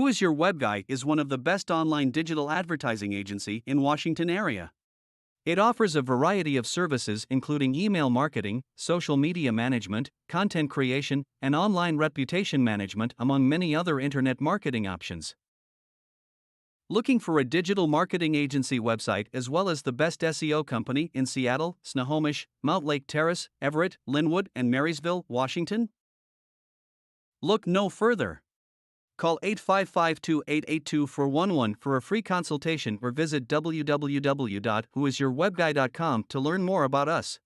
Who is Your Web Guy is one of the best online digital advertising agency in Washington area. It offers a variety of services including email marketing, social media management, content creation, and online reputation management among many other internet marketing options. Looking for a digital marketing agency website as well as the best SEO company in Seattle, Snohomish, Mount Lake Terrace, Everett, Linwood, and Marysville, Washington? Look no further. Call 855-2882-411 for a free consultation or visit www.whoisyourwebguy.com to learn more about us.